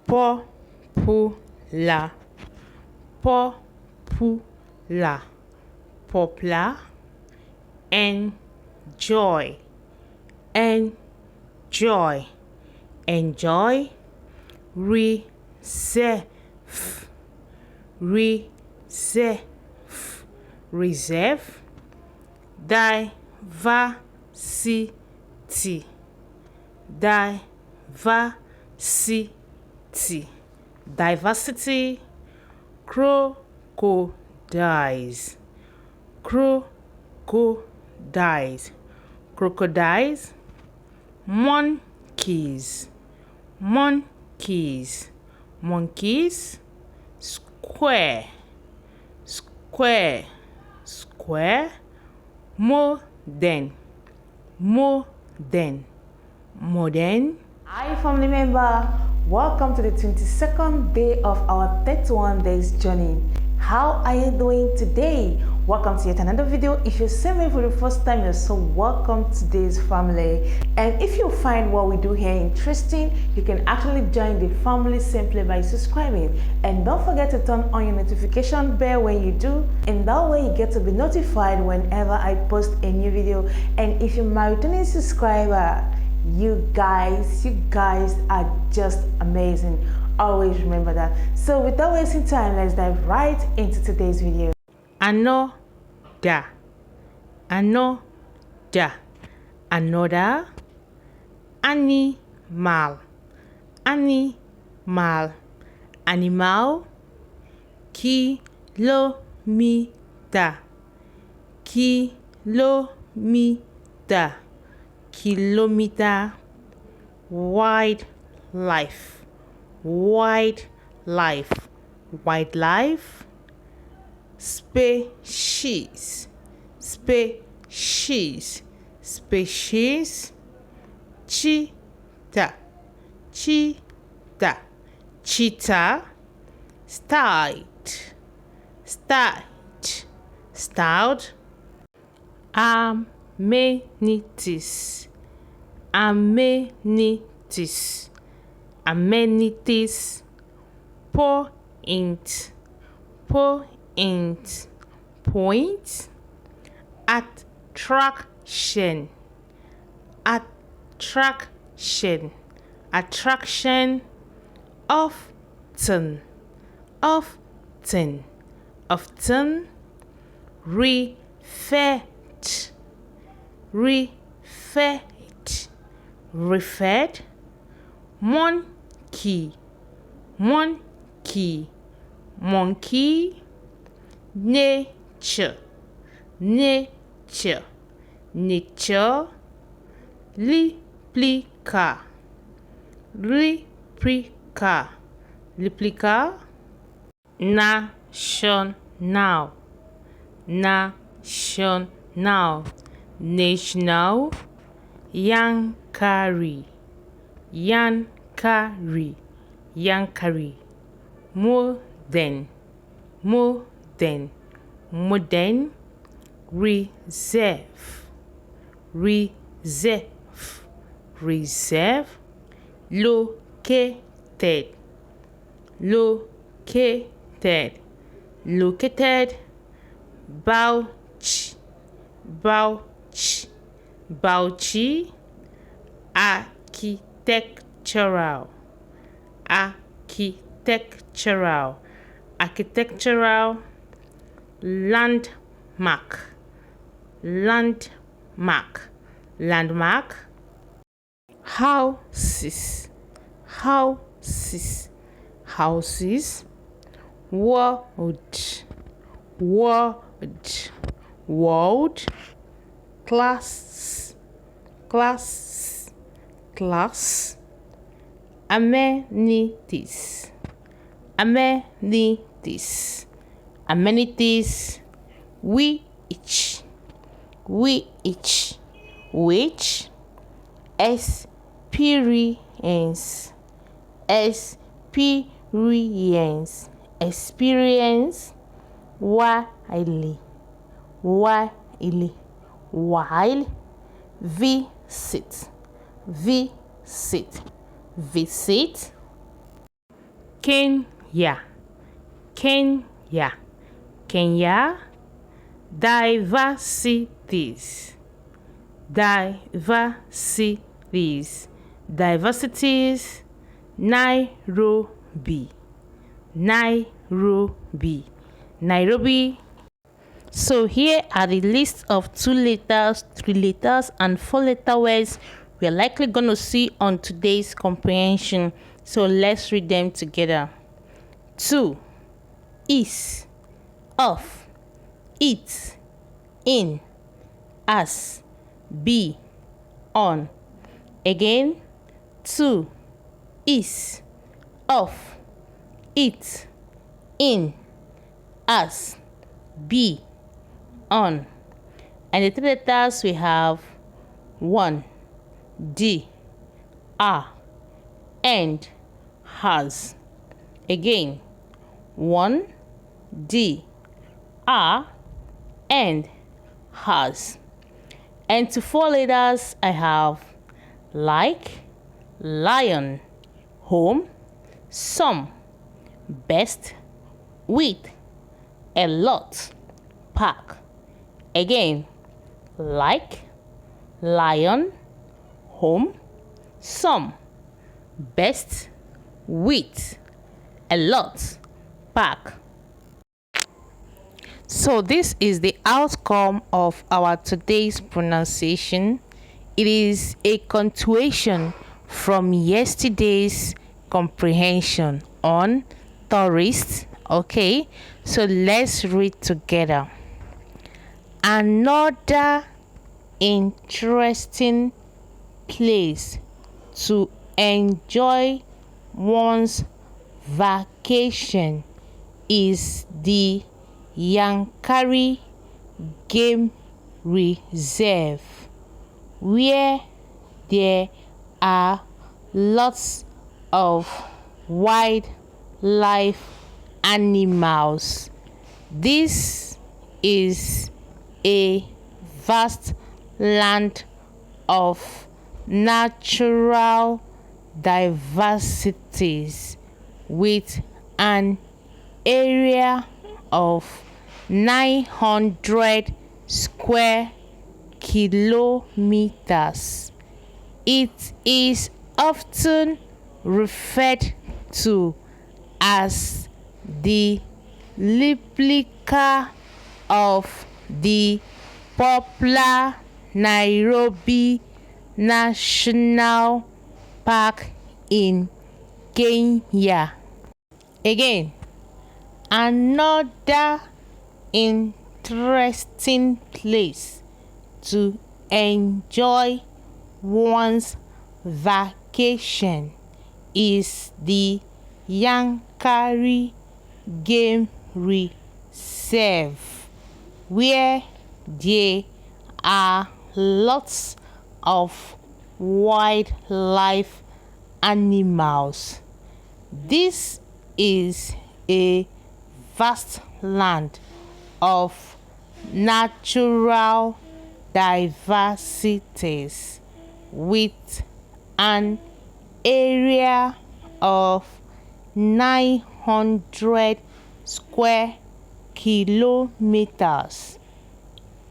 popular, popular, popular. Enjoy, enjoy, enjoy. Reserve, reserve, reserve. Diversity, diversity, diversity. Crocodiles, crocodiles, crocodiles. Monkeys, monkeys, monkeys. Square, square, square. Modern, modern, modern. Hi family member, welcome to the 22nd day of our 31 days journey. How are you doing today? Welcome to yet another video. If you're seeing me for the first time, you're so welcome to this family. And if you find what we do here interesting, you can actually join the family simply by subscribing. And don't forget to turn on your notification bell when you do. In that way, you get to be notified whenever I post a new video. And if you're my returning subscriber, you guys are just amazing. Always remember that. So without wasting time, let's dive right into today's video. Another, another, another. Animal, animal, animal. Kilometer, kilometer, kilometer. Wildlife, wildlife, wildlife. Species, species, species. Cheetah, cheetah, cheetah. Stout, stout, stout. Amenities, amenities, amenities. Point, point, point. Attraction, attraction, attraction. Often, often, often. Referred, referred, referred. Monkey, monkey, monkey. Nature, nature, nature. Replica, replica, replica. National, national, national. Yankari, Yankari, Yankari. Modern, modern, modern. Reserve, reserve, reserve. Located, located, located. Bauchi, bauchi, bauchi. Architectural, architectural, architectural. Landmark, landmark, landmark. Houses, houses, houses. World, world, world. Class, class, class. Amenities, amenities, amenities. Which, which, which. Experience, experience, experience. While, while, while. Visit, visit, visit. Kenya, Kenya, Kenya. Diversities, diversities, diversities. Nairobi, Nairobi, Nairobi. So here are the list of 2 letters, 3 letters, and 4 letter words we are likely going to see on today's comprehension. So let's read them together. 2. Is, of, it, in, as, be, on. Again. 2. Is, of, it, in, as, be, on. And the 3 letters we have: 1. D, are, and, has. Again. 1. D, are, and, has. And to 4 letters I have like, lion, home, some, best, with, a lot, park. Again. Like, lion, home, some, best, with, a lot, park. So this is the outcome of our today's pronunciation. It is a continuation from yesterday's comprehension on tourists. Okay, so let's read together. Another interesting place to enjoy one's vacation is the Yankari Game Reserve, where there are lots of wildlife animals. This is a vast land of natural diversities with an area of 900 square kilometers. It is often referred to as the replica of the popular Nairobi National Park in Kenya. Again. Another interesting place to enjoy one's vacation is the Yankari Game Reserve, where there are lots of wildlife animals. This is a vast land of natural diversities with an area of 900 square kilometers.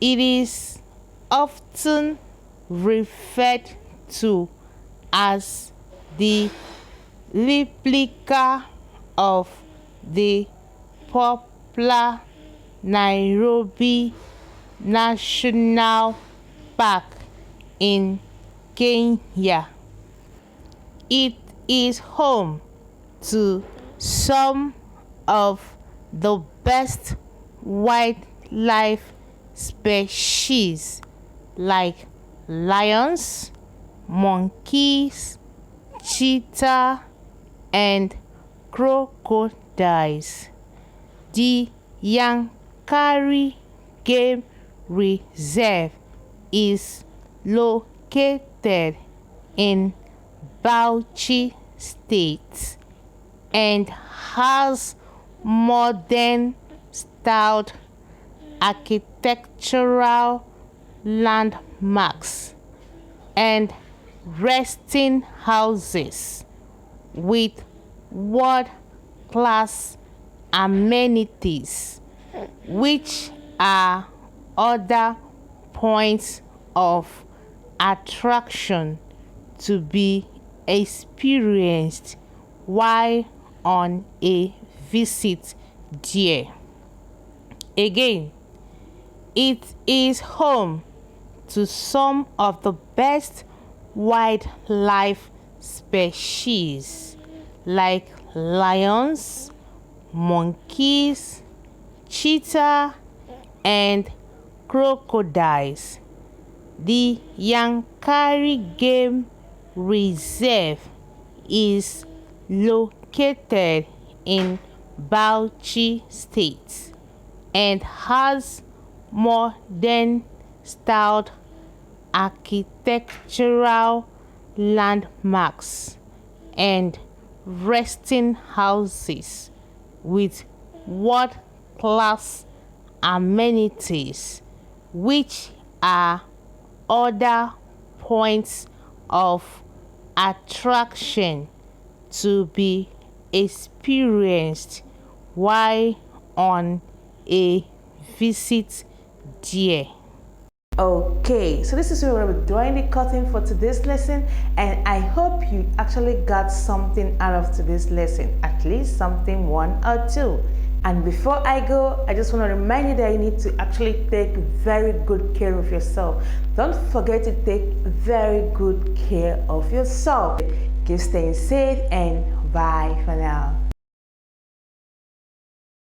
It is often referred to as the replica of the popular Nairobi National Park in Kenya. It is home to some of the best wildlife species like lions, monkeys, cheetah, and crocodiles. The Yankari Game Reserve is located in Bauchi State and has modern styled architectural landmarks and resting houses with class amenities, which are other points of attraction to be experienced while on a visit there. Again, it is home to some of the best wildlife species like lions, monkeys, cheetah, and crocodiles. The Yankari Game Reserve is located in Bauchi State and has modern styled architectural landmarks and resting houses with world-class amenities, which are other points of attraction to be experienced while on a visit there. Okay, so this is where we're drawing the curtain for today's lesson, and I hope you actually got something out of today's lesson, at least something, one or two. And before I go, I just want to remind you that you need to actually take very good care of yourself. Don't forget to take very good care of yourself. Keep staying safe, and bye for now.